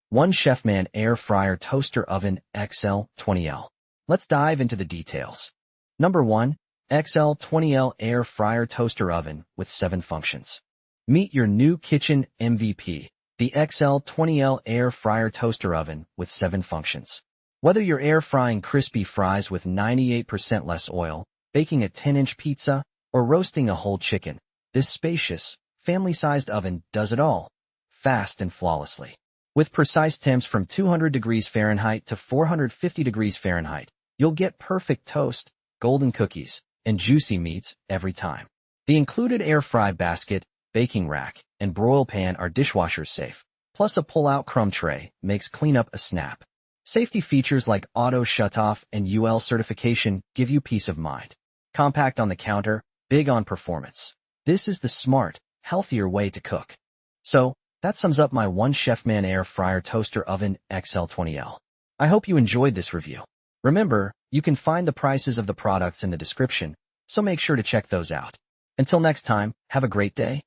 1 Chefman Air Fryer Toaster Oven XL20L. Let's dive into the details. Number 1. XL20L Air Fryer Toaster Oven with 7 functions. Meet your new kitchen MVP, the XL20L Air Fryer Toaster Oven with 7 functions. Whether you're air frying crispy fries with 98% less oil, baking a 10-inch pizza, or roasting a whole chicken, this spacious, family-sized oven does it all, fast and flawlessly. With precise temps from 200 degrees Fahrenheit to 450 degrees Fahrenheit, you'll get perfect toast, golden cookies, and juicy meats every time. The included air fry basket, baking rack, and broil pan are dishwasher safe, plus a pull-out crumb tray makes cleanup a snap. Safety features like auto shutoff and UL certification give you peace of mind. Compact on the counter, big on performance. This is the smart, healthier way to cook. So, that sums up my 1 Chefman Air Fryer Toaster Oven XL20L. I hope you enjoyed this review. Remember, you can find the prices of the products in the description, so make sure to check those out. Until next time, have a great day.